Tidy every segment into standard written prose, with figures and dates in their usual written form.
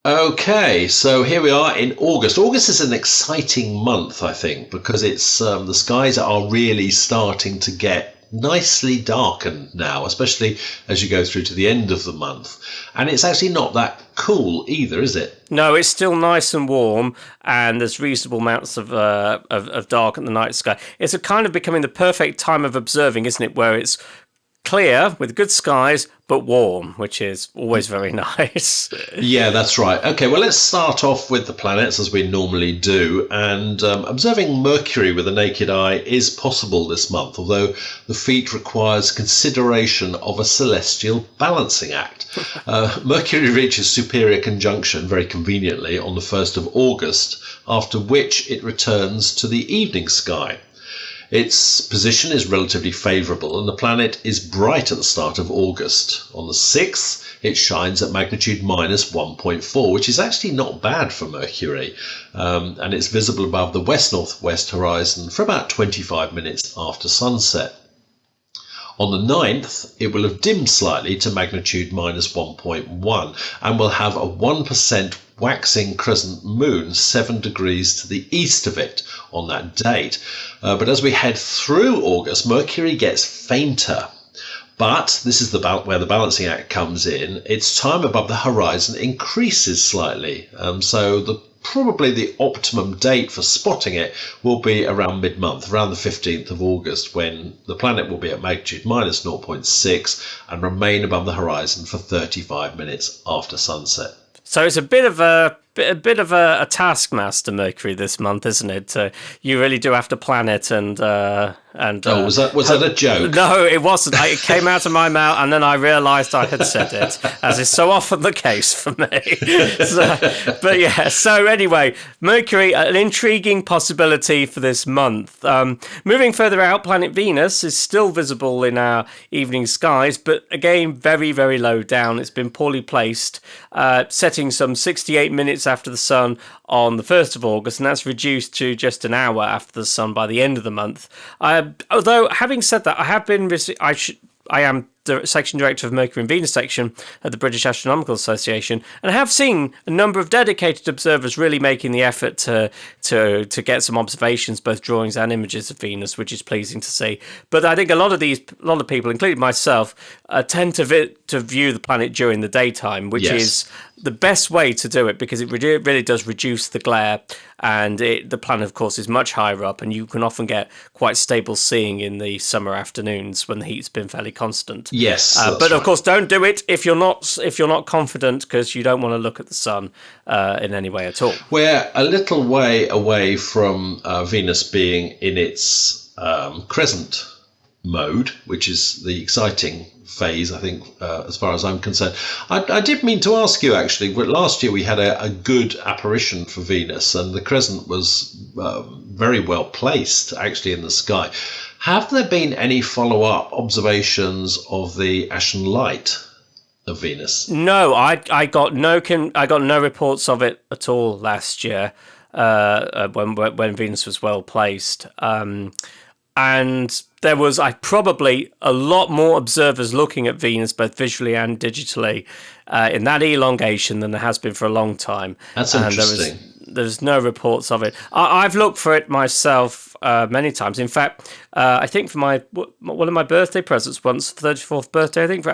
Okay, so here we are in August. August is an exciting month, I think, because it's the skies are really starting to get nicely darkened now, especially as you go through to the end of the month. And it's actually not that cool either, is it? No, it's still nice and warm, and there's reasonable amounts of dark in the night sky. It's a kind of becoming the perfect time of observing, isn't it? Where it's clear with good skies, but warm, which is always very nice. Yeah, that's right. Okay, well, let's start off with the planets as we normally do. And observing Mercury with the naked eye is possible this month, although the feat requires consideration of a celestial balancing act. Mercury reaches superior conjunction very conveniently on the 1st of August, after which it returns to the evening sky. Its position is relatively favourable and the planet is bright at the start of August. On the 6th, it shines at magnitude minus 1.4, which is actually not bad for Mercury. And it's visible above the west-northwest horizon for about 25 minutes after sunset. On the 9th, it will have dimmed slightly to magnitude minus 1.1 and will have a 1% waxing crescent moon 7 degrees to the east of it on that date. But as we head through August, Mercury gets fainter. But this is where the balancing act comes in. Its time above the horizon increases slightly. So probably the optimum date for spotting it will be around mid-month, around the 15th of August, when the planet will be at magnitude minus 0.6 and remain above the horizon for 35 minutes after sunset. So it's a bit of a taskmaster, Mercury, this month, isn't it? You really do have to plan it and. Was that a joke? No, it wasn't. It came out of my mouth, and then I realised I had said it, as is so often the case for me. But yeah. So anyway, Mercury, an intriguing possibility for this month. Moving further out, planet Venus is still visible in our evening skies, but again, very, very low down. It's been poorly placed, setting some 68 minutes after the sun on the 1st of August, and that's reduced to just an hour after the sun by the end of the month. Although, having said that, I am the section director of Mercury and Venus section at the British Astronomical Association, and I have seen a number of dedicated observers really making the effort to get some observations, both drawings and images of Venus, which is pleasing to see. But I think a lot of people, including myself, tend to view the planet during the daytime, which is the best way to do it, because it really does reduce the glare, and the planet, of course, is much higher up, and you can often get quite stable seeing in the summer afternoons when the heat's been fairly constant. Yes, but of course, don't do it if you're not confident, because you don't want to look at the sun in any way at all. We're a little way away from Venus being in its crescent mode, which is the exciting phase, I think, as far as I'm concerned. I did mean to ask you, actually, last year we had a good apparition for Venus, and the crescent was very well placed, actually, in the sky. Have there been any follow-up observations of the ashen light of Venus? No, I got no reports of it at all last year when Venus was well placed. And there was probably a lot more observers looking at Venus, both visually and digitally, in that elongation than there has been for a long time. That's interesting. There's no reports of it. I've looked for it myself many times. In fact, I think for one of my birthday presents once, 34th birthday, I think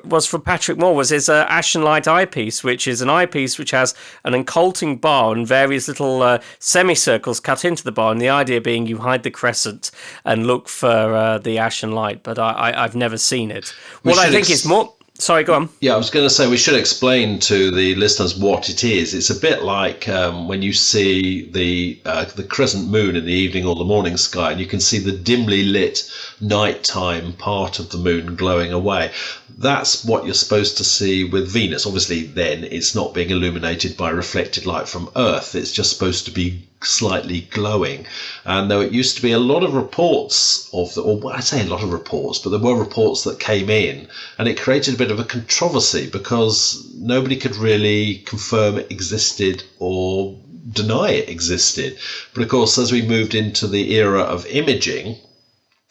was from Patrick Moore, was his Ashen Light eyepiece, which is an eyepiece which has an occulting bar and various little semicircles cut into the bar, and the idea being you hide the crescent and look for the ashen light. But I've never seen it. What I think is more... Sorry, go on. Yeah, I was going to say we should explain to the listeners what it is. It's a bit like when you see the crescent moon in the evening or the morning sky, and you can see the dimly lit nighttime part of the moon glowing away. That's what you're supposed to see with Venus. Obviously, then it's not being illuminated by reflected light from Earth. It's just supposed to be slightly glowing. And though it used to be a lot of reports I say a lot of reports, but there were reports that came in, and it created a bit of a controversy because nobody could really confirm it existed or deny it existed. But of course, as we moved into the era of imaging,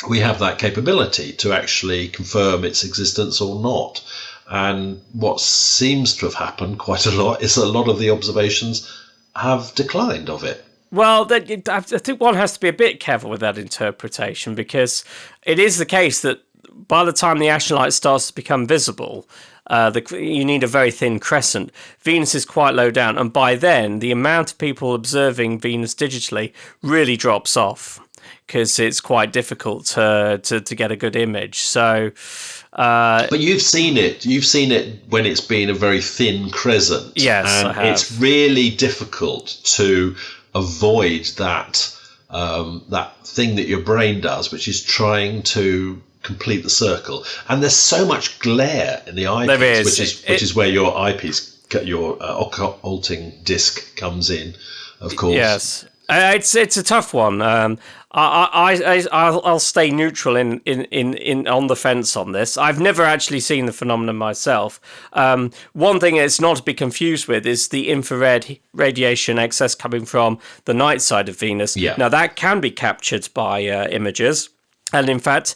we have that capability to actually confirm its existence or not. And what seems to have happened quite a lot is a lot of the observations have declined of it. Well, I think one has to be a bit careful with that interpretation, because it is the case that by the time the astrolite starts to become visible, you need a very thin crescent. Venus is quite low down, and by then the amount of people observing Venus digitally really drops off, because it's quite difficult to get a good image. So, but you've seen it. You've seen it when it's been a very thin crescent. Yes, and I have. It's really difficult to avoid that that thing that your brain does, which is trying to complete the circle. And there's so much glare in the eyepiece, which is where your eyepiece, your occulting disc comes in, of course. Yes, it's a tough one. I'll stay neutral in on the fence on this. I've never actually seen the phenomenon myself. One thing it's not to be confused with is the infrared radiation excess coming from the night side of Venus. Yeah. Now that can be captured by images. And in fact,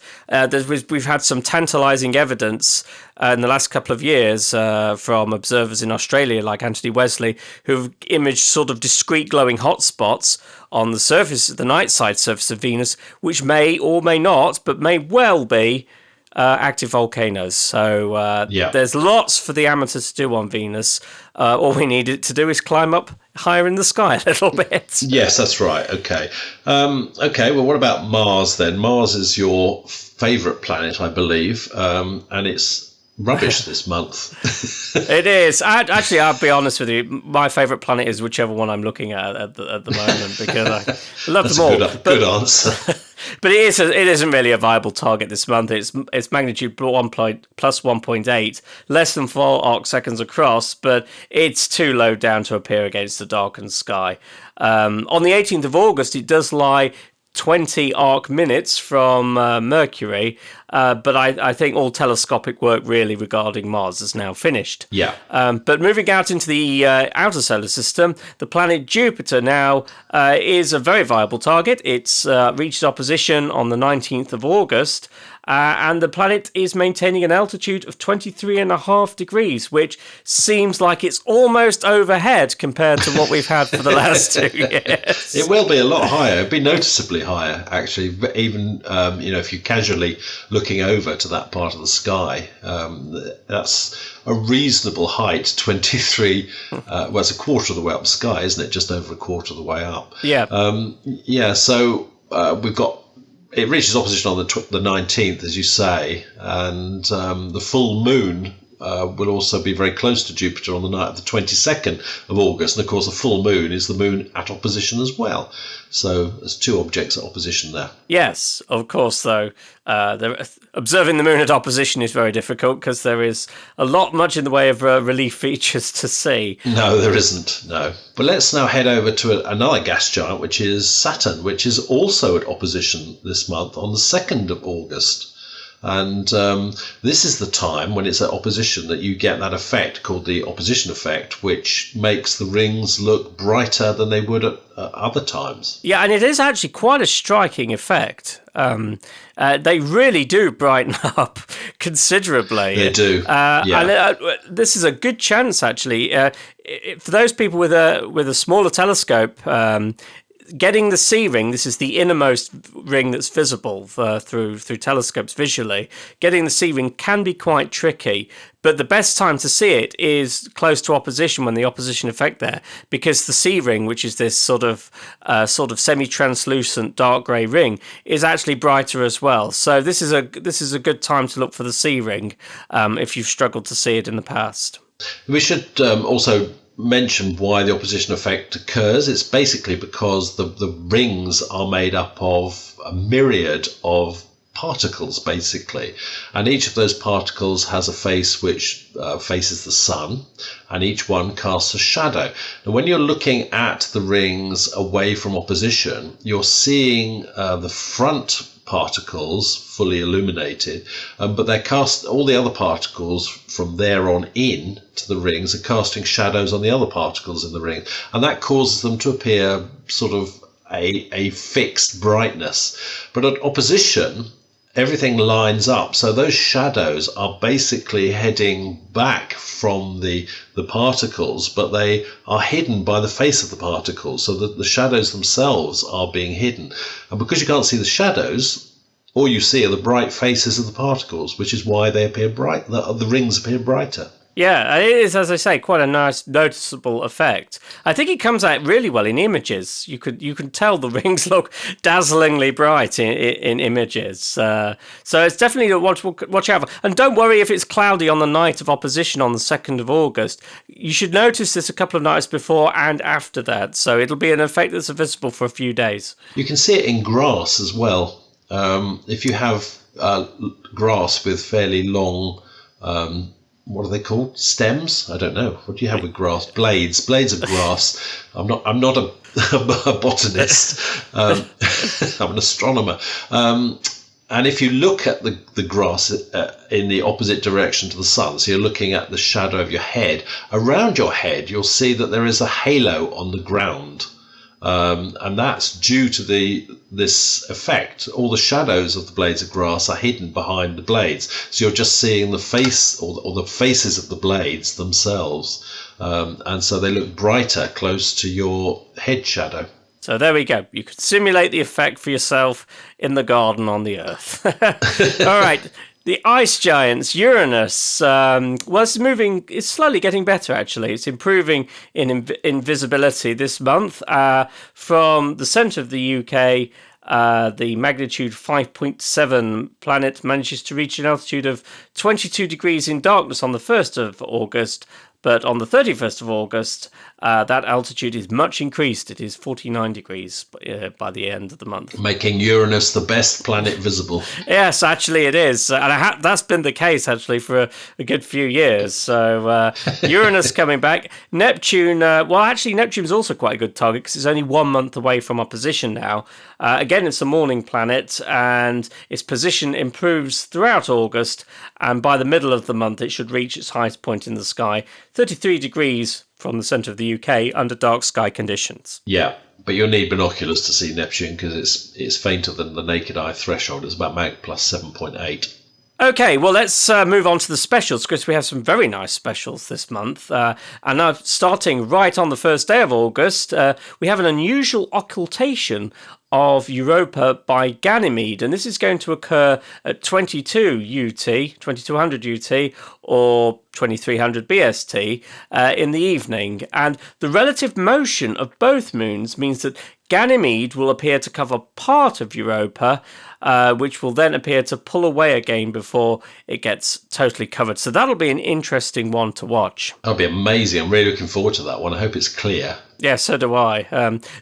we've had some tantalising evidence in the last couple of years from observers in Australia, like Anthony Wesley, who've imaged sort of discrete glowing hotspots on the surface, the night side surface of Venus, which may or may not, but may well be active volcanoes. So there's lots for the amateur to do on Venus. All we need it to do is climb up higher in the sky a little bit. Yes, that's right. Okay. Well, what about Mars then? Mars is your favourite planet, I believe, and it's rubbish this month. It is. I'll be honest with you. My favourite planet is whichever one I'm looking at the moment, because I love them all. Good answer. But it isn't really a viable target this month. It's magnitude plus 1.8, less than 4 arc seconds across, but it's too low down to appear against the darkened sky. On the 18th of August, it does lie 20 arc minutes from Mercury, but I think all telescopic work really regarding Mars is now finished. Yeah. But moving out into the outer solar system, the planet Jupiter now is a very viable target. It's reached opposition on the 19th of August, and the planet is maintaining an altitude of 23.5 degrees, which seems like it's almost overhead compared to what we've had for the last 2 years. It will be a lot higher. It'll be noticeably higher, actually. But even if you're casually looking over to that part of the sky, that's a reasonable height. 23. Well, it's a quarter of the way up the sky, isn't it? Just over a quarter of the way up. Yeah. So we've got. It reaches opposition on the 19th, as you say, and the full moon will also be very close to Jupiter on the night of the 22nd of August. And of course, the full moon is the moon at opposition as well. So there's two objects at opposition there. Yes, of course, though. Observing the moon at opposition is very difficult because there is much in the way of relief features to see. No, there isn't, no. But let's now head over to another gas giant, which is Saturn, which is also at opposition this month on the 2nd of August. And this is the time when it's at opposition that you get that effect called the opposition effect, which makes the rings look brighter than they would at other times. Yeah, and it is actually quite a striking effect. They really do brighten up considerably. They do. And this is a good chance, actually, for those people with a smaller telescope. Getting the C ring, this is the innermost ring that's visible through telescopes visually. Getting the C ring can be quite tricky, but the best time to see it is close to opposition, when the opposition effect there, because the C ring, which is this sort of semi-translucent dark grey ring, is actually brighter as well. So this is a good time to look for the C ring if you've struggled to see it in the past. We should also mention why the opposition effect occurs. It's basically because the rings are made up of a myriad of particles, basically, and each of those particles has a face which faces the sun, and each one casts a shadow. And when you're looking at the rings away from opposition, you're seeing the front particles fully illuminated, but they're all the other particles from there on in to the rings are casting shadows on the other particles in the ring, and that causes them to appear sort of a fixed brightness. But at opposition, everything lines up. So those shadows are basically heading back from the particles, but they are hidden by the face of the particles, so that the shadows themselves are being hidden. And because you can't see the shadows, all you see are the bright faces of the particles, which is why they appear bright. The rings appear brighter. Yeah, it is, as I say, quite a nice, noticeable effect. I think it comes out really well in images. You can tell the rings look dazzlingly bright in images. So it's definitely to watch out for. And don't worry if it's cloudy on the night of opposition on the 2nd of August. You should notice this a couple of nights before and after that. So it'll be an effect that's visible for a few days. You can see it in grass as well. If you have grass with fairly long... what are they called? Stems? I don't know. What do you have with grass? Blades of grass. I'm not a botanist. I'm an astronomer. And if you look at the grass in the opposite direction to the sun, so you're looking at the shadow of your head, around your head you'll see that there is a halo on the ground. And that's due to this effect. All the shadows of the blades of grass are hidden behind the blades, so you're just seeing the face or the faces of the blades themselves, and so they look brighter close to your head shadow. So there we go. You could simulate the effect for yourself in the garden on the Earth. All right. The ice giants, Uranus, it's slowly getting better, actually. It's improving in visibility this month. From the centre of the UK, the magnitude 5.7 planet manages to reach an altitude of 22 degrees in darkness on the 1st of August. But on the 31st of August, that altitude is much increased. It is 49 degrees by the end of the month. Making Uranus the best planet visible. Yes, actually it is. And that's been the case, actually, for a good few years. So Uranus coming back. Neptune, Neptune's also quite a good target because it's only 1 month away from opposition now. Again, it's a morning planet, and its position improves throughout August. And by the middle of the month, it should reach its highest point in the sky, 33 degrees from the centre of the UK under dark sky conditions. Yeah, but you'll need binoculars to see Neptune because it's fainter than the naked eye threshold. It's about mag plus 7.8. Okay, well, let's move on to the specials, because we have some very nice specials this month. And now, starting right on the first day of August, we have an unusual occultation of Europa by Ganymede, and this is going to occur at 2200 UT, or 2300 BST in the evening. And the relative motion of both moons means that Ganymede will appear to cover part of Europa, which will then appear to pull away again before it gets totally covered. So that'll be an interesting one to watch. That'll be amazing. I'm really looking forward to that one. I hope it's clear. Yeah, so do I.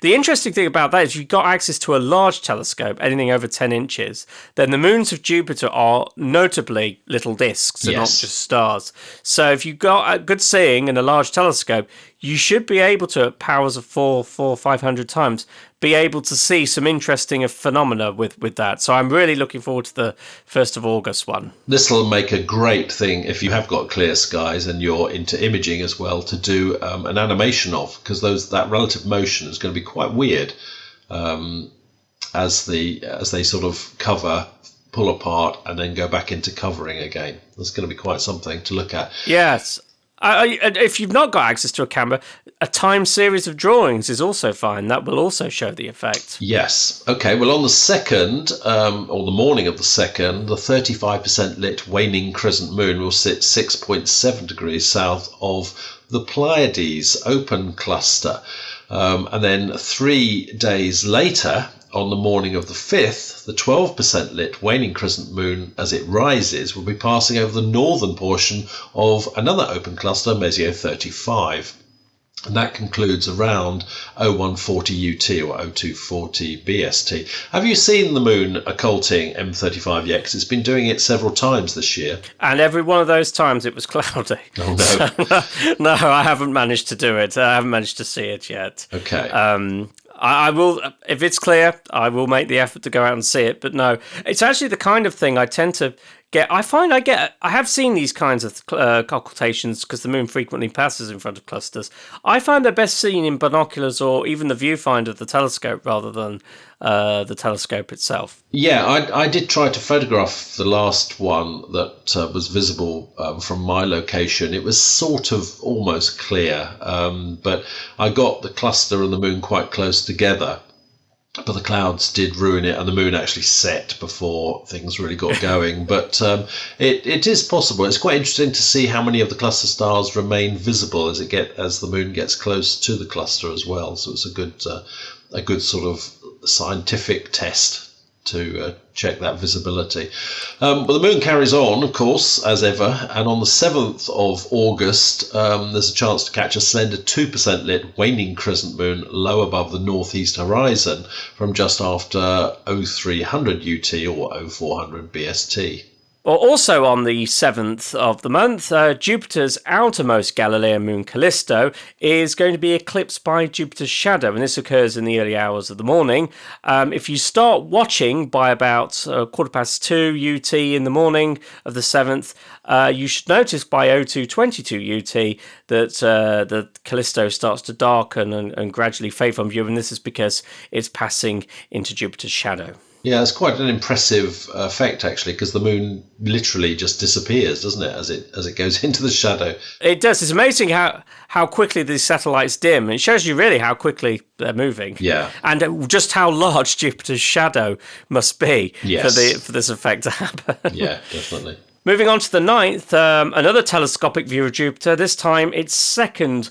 The interesting thing about that is you've got access to a large telescope, anything over 10 inches. Then the moons of Jupiter are notably little disks and not just stars. So if you've got good seeing and a large telescope, you should be able to, at powers of 500 times, be able to see some interesting phenomena with that. So I'm really looking forward to the 1st of August one. This will make a great thing if you have got clear skies and you're into imaging as well, to do an animation of, because that relative motion is going to be quite weird as they sort of cover, pull apart, and then go back into covering again. That's going to be quite something to look at. Yes. If you've not got access to a camera, a time series of drawings is also fine. That will also show the effect. Yes. Okay. Well, on the 2nd, or the morning of the 2nd, the 35% lit waning crescent moon will sit 6.7 degrees south of the Pleiades open cluster. And then 3 days later, on the morning of the 5th, the 12% lit waning crescent moon, as it rises, will be passing over the northern portion of another open cluster, Messier 35. And that concludes around 0140 UT or 0240 BST. Have you seen the moon occulting M35 yet? 'Cause it's been doing it several times this year. And every one of those times it was cloudy. Oh, no. No, I haven't managed to do it. I haven't managed to see it yet. Okay. I will, if it's clear, I will make the effort to go out and see it. But no, it's actually the kind of thing I tend to I have seen these kinds of occultations because the moon frequently passes in front of clusters. I find they're best seen in binoculars or even the viewfinder of the telescope rather than the telescope itself. Yeah, I did try to photograph the last one that was visible from my location. It was sort of almost clear, but I got the cluster and the moon quite close together. But the clouds did ruin it, and the moon actually set before things really got going. But it is possible. It's quite interesting to see how many of the cluster stars remain visible as the moon gets close to the cluster as well. So it's a good sort of scientific test to check that visibility. But the moon carries on, of course, as ever, and on the 7th of August, there's a chance to catch a slender 2% lit waning crescent moon low above the northeast horizon from just after 0300 UT or 0400 BST. Well, also on the 7th of the month, Jupiter's outermost Galilean moon Callisto is going to be eclipsed by Jupiter's shadow, and this occurs in the early hours of the morning. If you start watching by about 2:15 UT in the morning of the 7th, you should notice by 0222 UT that the Callisto starts to darken and gradually fade from view, and this is because it's passing into Jupiter's shadow. Yeah, it's quite an impressive effect, actually, because the moon literally just disappears, doesn't it, as it goes into the shadow? It does. It's amazing how quickly these satellites dim. It shows you really how quickly they're moving. Yeah. And just how large Jupiter's shadow must be for this effect to happen. Yeah, definitely. Moving on to the 9th, another telescopic view of Jupiter. This time its second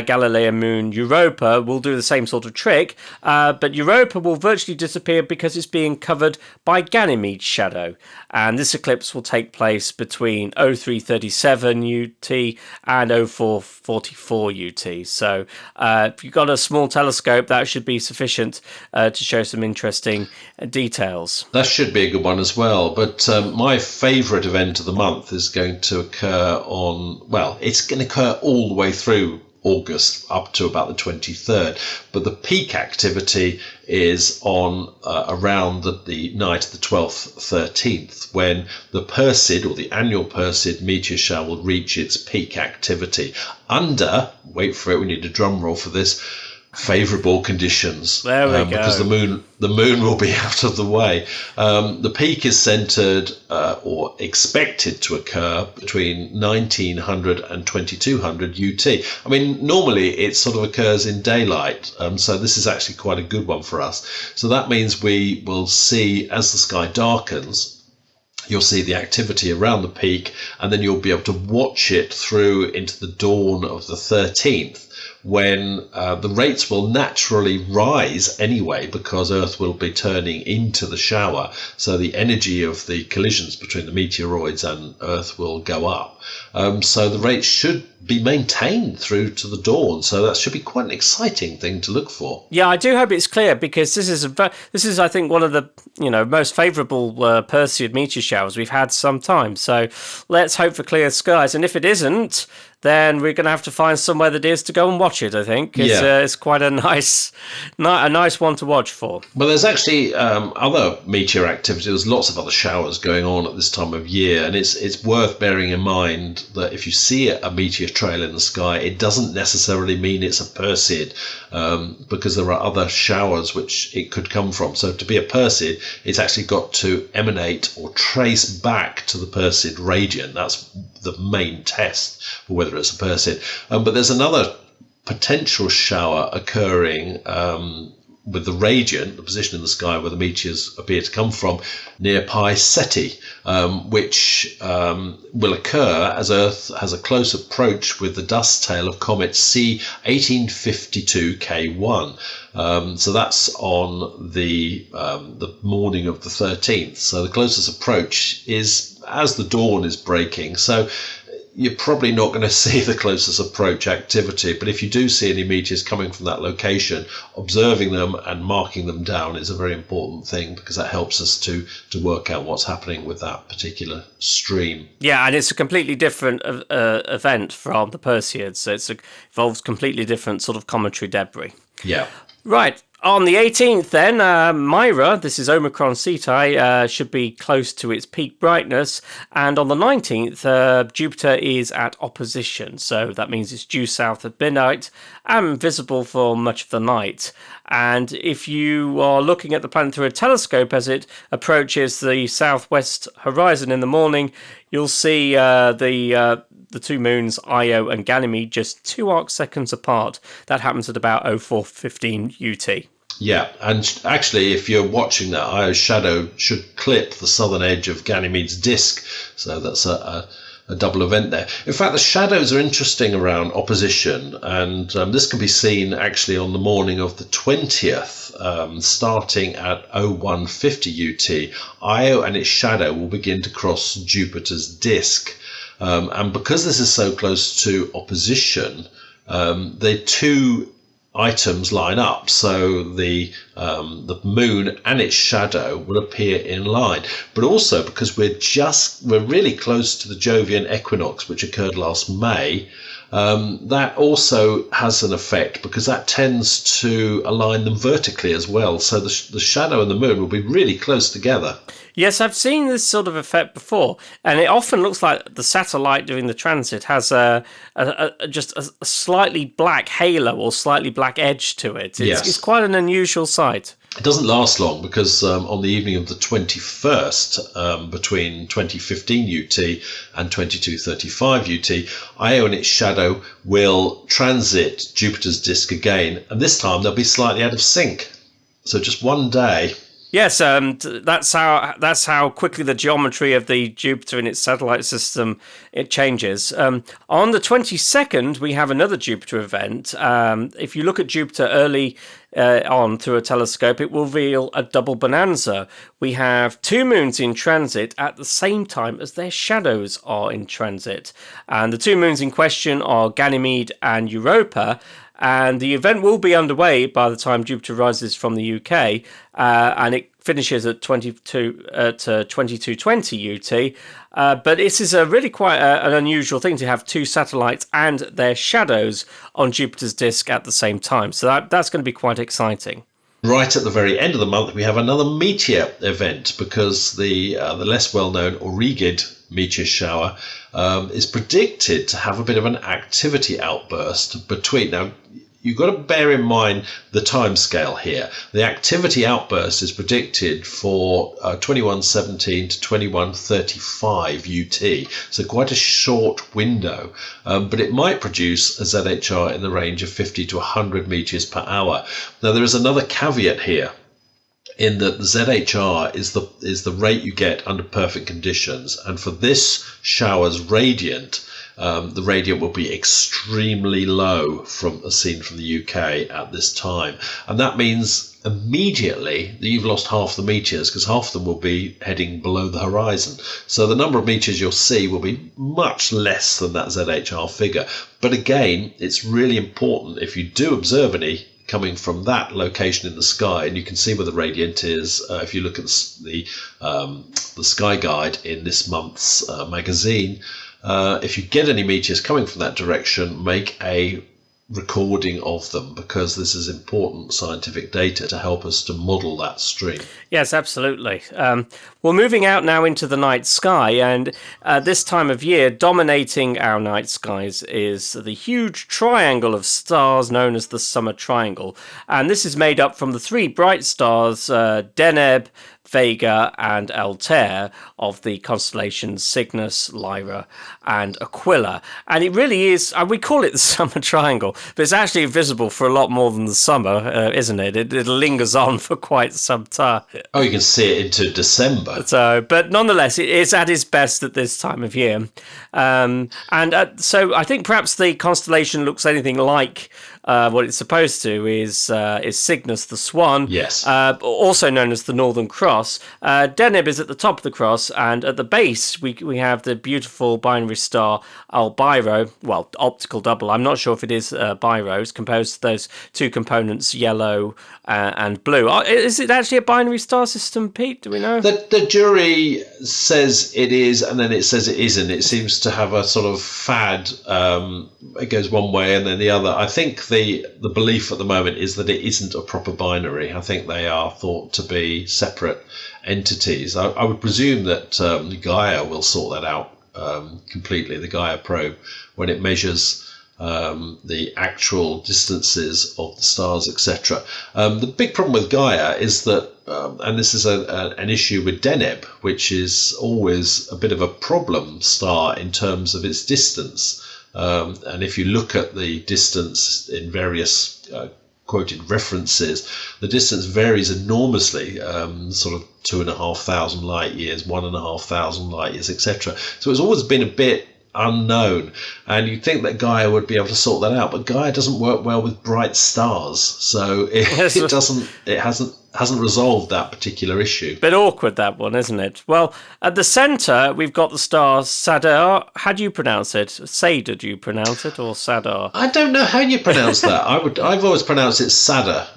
Galilean moon Europa will do the same sort of trick, but Europa will virtually disappear because it's being covered by Ganymede's shadow, and this eclipse will take place between 0337 UT and 0444 UT. So if you've got a small telescope, that should be sufficient to show some interesting details. That should be a good one as well, but my favourite event of the month is going to occur it's going to occur all the way through August up to about the 23rd, but the peak activity is on around the night of the 12th, 13th, when the Perseid, or the annual Perseid meteor shower, will reach its peak activity under, wait for it, we need a drum roll for this, favourable conditions. There we go. Because the moon will be out of the way. The peak is centred or expected to occur between 1900 and 2200 UT. I mean, normally it sort of occurs in daylight, so this is actually quite a good one for us. So that means we will see, as the sky darkens, you'll see the activity around the peak, and then you'll be able to watch it through into the dawn of the 13th, when the rates will naturally rise anyway, because Earth will be turning into the shower. So the energy of the collisions between the meteoroids and Earth will go up. So the rates should be maintained through to the dawn. So that should be quite an exciting thing to look for. Yeah, I do hope it's clear, because this is I think one of the most favourable Perseid meteor showers we've had some time. So let's hope for clear skies. And if it isn't, then we're going to have to find somewhere that is to go and watch it, I think. It's quite a nice one to watch for. Well, there's actually other meteor activity. There's lots of other showers going on at this time of year, and it's worth bearing in mind that if you see a meteor trail in the sky, it doesn't necessarily mean it's a Perseid, because there are other showers which it could come from. So to be a Perseid, it's actually got to emanate or trace back to the Perseid radiant. That's the main test for whether it's a Perseid. But there's another potential shower occurring with the radiant, the position in the sky where the meteors appear to come from, near Pi Ceti, which will occur as Earth has a close approach with the dust tail of comet C 1852 K1. So that's on the morning of the 13th. So the closest approach is as the dawn is breaking. So you're probably not going to see the closest approach activity, but if you do see any meteors coming from that location, observing them and marking them down is a very important thing, because that helps us to work out what's happening with that particular stream. Yeah, and it's a completely different event from the Perseids, so it involves completely different sort of cometary debris. Yeah. Right, On the 18th, then, Myra, this is Omicron Cetus, should be close to its peak brightness. And on the 19th, Jupiter is at opposition. So that means it's due south at midnight and visible for much of the night. And if you are looking at the planet through a telescope as it approaches the southwest horizon in the morning, you'll see the two moons, Io and Ganymede, just 2 arc seconds apart. That happens at about 04:15 UT. Yeah, and actually, if you're watching that, Io's shadow should clip the southern edge of Ganymede's disk. So that's a double event there. In fact, the shadows are interesting around opposition, and this can be seen actually on the morning of the 20th, starting at 0150 UT. Io and its shadow will begin to cross Jupiter's disk. And because this is so close to opposition, the two items line up, so the moon and its shadow will appear in line. But also because we're really close to the Jovian equinox, which occurred last May, that also has an effect because that tends to align them vertically as well. So the shadow and the moon will be really close together. Yes, I've seen this sort of effect before, and it often looks like the satellite during the transit has just a slightly black halo or slightly black edge to it. It's quite an unusual sight. It doesn't last long because on the evening of the 21st, between 2015 UT and 2235 UT, Io and its shadow will transit Jupiter's disk again, and this time they'll be slightly out of sync. So just one day. Yes, that's how quickly the geometry of the Jupiter in its satellite system it changes. On the 22nd, we have another Jupiter event. If you look at Jupiter early on through a telescope, it will reveal a double bonanza. We have two moons in transit at the same time as their shadows are in transit, and the two moons in question are Ganymede and Europa. And the event will be underway by the time Jupiter rises from the UK, and it finishes at 2220 UT. But this is really quite an unusual thing to have two satellites and their shadows on Jupiter's disk at the same time. So that's going to be quite exciting. Right at the very end of the month, we have another meteor event because the less well-known Aurigid meteor shower is predicted to have a bit of an activity outburst between. Now, you've got to bear in mind the time scale here. The activity outburst is predicted for 2117 to 2135 UT, so quite a short window, but it might produce a ZHR in the range of 50 to 100 meters per hour. Now, there is another caveat here, in that the ZHR is the rate you get under perfect conditions, and for this shower's radiant, the radiant will be extremely low seen from the UK at this time, and that means immediately that you've lost half the meteors because half of them will be heading below the horizon. So the number of meteors you'll see will be much less than that ZHR figure. But again, it's really important if you do observe any coming from that location in the sky, and you can see where the radiant is if you look at the Sky Guide in this month's magazine. If you get any meteors coming from that direction, make a recording of them, because this is important scientific data to help us to model that stream. Yes, absolutely. We're moving out now into the night sky, and this time of year, dominating our night skies is the huge triangle of stars known as the Summer Triangle. And this is made up from the three bright stars, Deneb, Vega and Altair, of the constellations Cygnus, Lyra and Aquila. And it really is, we call it the Summer Triangle, but it's actually visible for a lot more than the summer, isn't it? It lingers on for quite some time. Oh, you can see it into December. So, but nonetheless, it is at its best at this time of year. So I think perhaps the constellation looks anything like what it's supposed to is Cygnus the Swan, yes, also known as the Northern Cross. cross. Deneb is at the top of the cross, and at the base we have the beautiful binary star Albiro, well, optical double. I'm not sure if it is Biro. It's composed of those two components, yellow and blue. Is it actually a binary star system, Pete? Do we know? The jury says it is, and then it says it isn't. It seems to have a sort of fad. It goes one way and then the other. I think the belief at the moment is that it isn't a proper binary. I think they are thought to be separate entities. I would presume that Gaia will sort that out completely, the Gaia probe, when it measures the actual distances of the stars, etc. The big problem with Gaia is that, and this is an issue with Deneb, which is always a bit of a problem star in terms of its distance. And if you look at the distance in various quoted references, the distance varies enormously, sort of 2,500 light years, 1,500 light years, etc. So it's always been a bit unknown, and you'd think that Gaia would be able to sort that out, but Gaia doesn't work well with bright stars, so it hasn't resolved that particular issue. Bit awkward, that one, isn't it? Well, at the centre we've got the star Sadar. How do you pronounce it? Sadar, do you pronounce it, or Sadar? I don't know how you pronounce that. I've always pronounced it Sadar.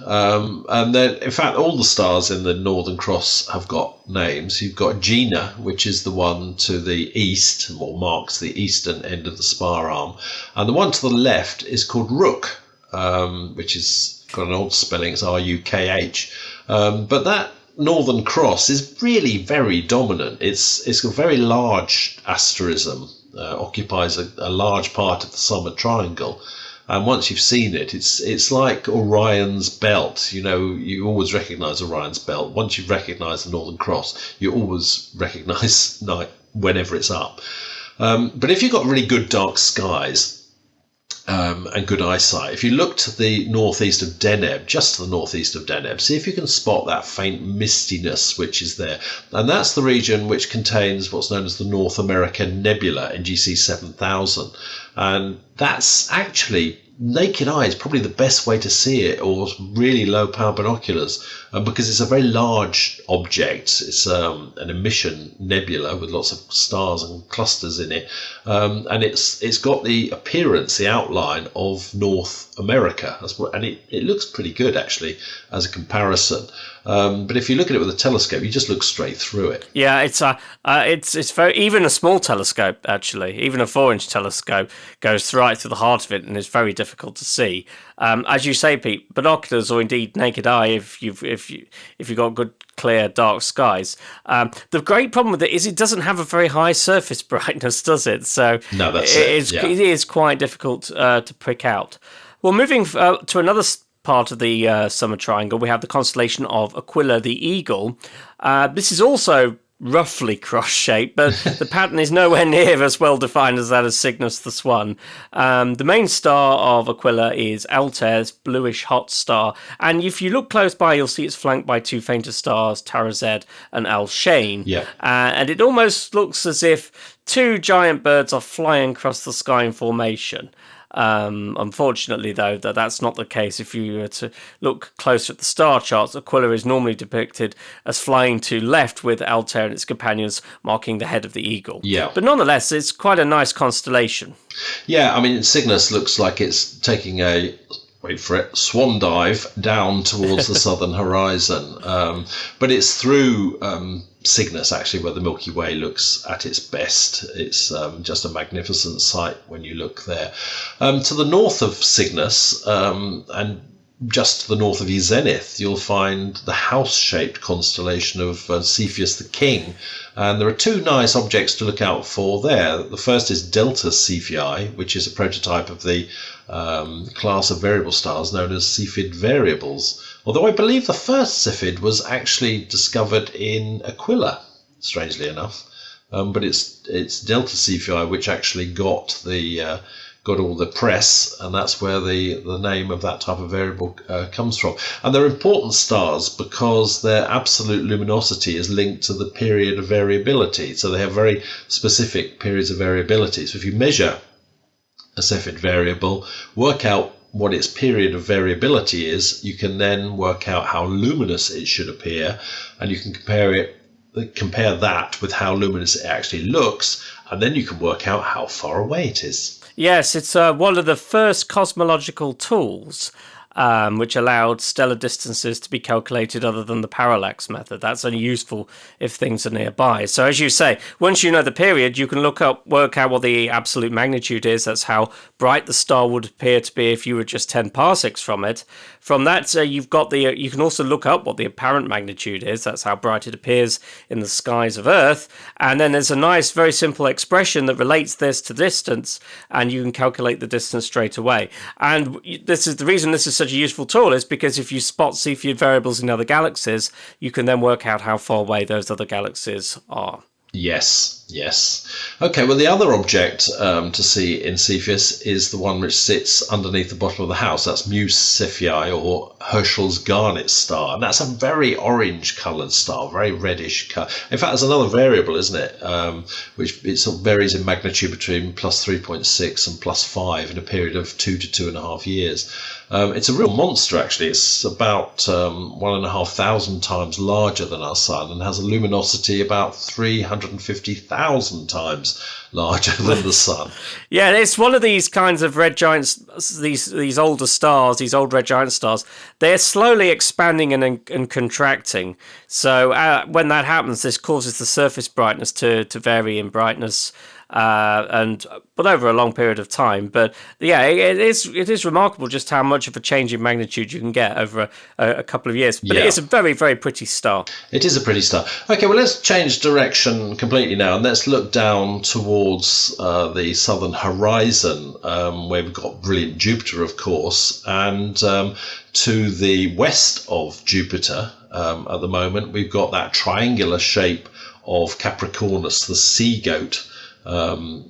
And then, in fact, all the stars in the Northern Cross have got names. You've got Gina, which is the one to the east, or marks the eastern end of the spar arm, and the one to the left is called Rook, which is got an old spelling. It's Rukh. But that Northern Cross is really very dominant. It's a very large asterism, occupies a large part of the Summer Triangle. And once you've seen it, it's like Orion's belt. You know, you always recognise Orion's belt. Once you've recognised the Northern Cross, you always recognise night whenever it's up. But if you've got really good dark skies, and good eyesight, if you look to the northeast of Deneb, just to the northeast of Deneb, see if you can spot that faint mistiness which is there. And that's the region which contains what's known as the North American Nebula, NGC 7000. And that's actually, naked eye is probably the best way to see it, or really low power binoculars, because it's a very large object. It's an emission nebula with lots of stars and clusters in it, and it's got the appearance, the outline of North America, and it looks pretty good actually as a comparison. But if you look at it with a telescope, you just look straight through it. Yeah, it's very, even a small telescope, actually, even a 4-inch telescope goes right through the heart of it, and it's very difficult to see. As you say, Pete, binoculars or indeed naked eye, if you've got good, clear, dark skies. The great problem with it is it doesn't have a very high surface brightness, does it? So no, that's it. It is quite difficult to pick out. Well, moving to another part of the Summer Triangle, we have the constellation of Aquila the Eagle. This is also roughly cross-shaped, but the pattern is nowhere near as well defined as that of Cygnus the Swan. The main star of Aquila is Altair's bluish hot star, and if you look close by, you'll see it's flanked by two fainter stars, Tarazed and Alshane. Yeah. And it almost looks as if two giant birds are flying across the sky in formation. Unfortunately, though, that's not the case. If you were to look closer at the star charts, Aquila is normally depicted as flying to left, with Altair and its companions marking the head of the eagle. Yeah. But nonetheless, it's quite a nice constellation. Yeah, I mean, Cygnus looks like it's taking a, wait for it, swan dive down towards the southern horizon. But it's through Cygnus, actually, where the Milky Way looks at its best. It's just a magnificent sight when you look there. To the north of Cygnus, and just to the north of your zenith, you'll find the house-shaped constellation of Cepheus the King. And there are two nice objects to look out for there. The first is Delta Cephei, which is a prototype of the class of variable stars known as Cephid variables. Although I believe the first Cephid was actually discovered in Aquila, strangely enough. But it's Delta Cephei which actually got all the press, and that's where the name of that type of variable comes from. And they're important stars because their absolute luminosity is linked to the period of variability. So they have very specific periods of variability. So if you measure a Cephid variable, work out what its period of variability is, you can then work out how luminous it should appear, and you can compare that with how luminous it actually looks, and then you can work out how far away it is. Yes, it's one of the first cosmological tools which allowed stellar distances to be calculated other than the parallax method. That's only useful if things are nearby. So as you say, once you know the period, you can work out what the absolute magnitude is. That's how bright the star would appear to be if you were just 10 parsecs from it. From that, you can also look up what the apparent magnitude is. That's how bright it appears in the skies of Earth. And then there's a nice, very simple expression that relates this to distance, and you can calculate the distance straight away. And this is the reason this is such a useful tool, is because if you spot Cepheid variables in other galaxies, you can then work out how far away those other galaxies are. Yes. Okay, well, the other object to see in Cepheus is the one which sits underneath the bottom of the house. That's Mu Cephei, or Herschel's Garnet Star. And that's a very orange-coloured star, very reddish colour. In fact, there's another variable, isn't it, which it sort of varies in magnitude between plus 3.6 and plus 5 in a period of 2 to 2.5 years. It's a real monster, actually. It's about 1,500 times larger than our sun and has a luminosity about 350,000 times larger than the sun. Yeah, it's one of these kinds of red giants, these older stars, these old red giant stars. They're slowly expanding and contracting. So when that happens, this causes the surface brightness to vary in brightness. But over a long period of time. But yeah, it is remarkable just how much of a change in magnitude you can get over a couple of years. But It is a very, very pretty star. It is a pretty star. Okay, well, let's change direction completely now, and let's look down towards the southern horizon, where we've got brilliant Jupiter, of course, and to the west of Jupiter at the moment, we've got that triangular shape of Capricornus, the sea goat.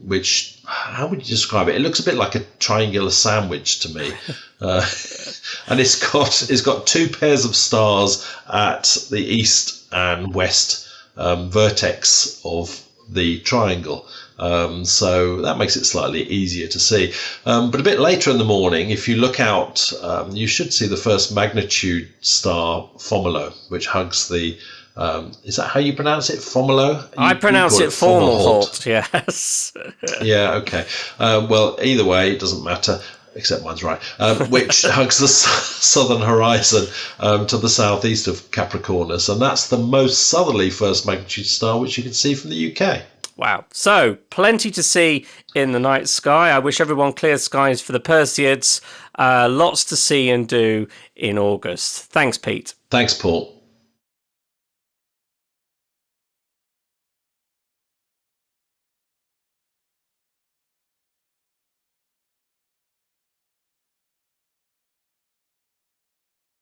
Which, how would you describe it? It looks a bit like a triangular sandwich to me, and it's got two pairs of stars at the east and west vertex of the triangle. So that makes it slightly easier to see. But a bit later in the morning, if you look out, you should see the first magnitude star, Fomalhaut, which hugs the... is that how you pronounce it? Fomalhaut? I pronounce it Fomalhaut, yes. Yeah, okay. Well, either way, it doesn't matter, except mine's right, which hugs the southern horizon to the southeast of Capricornus. And that's the most southerly first magnitude star which you can see from the UK. Wow. So, plenty to see in the night sky. I wish everyone clear skies for the Perseids. Lots to see and do in August. Thanks, Pete. Thanks, Paul.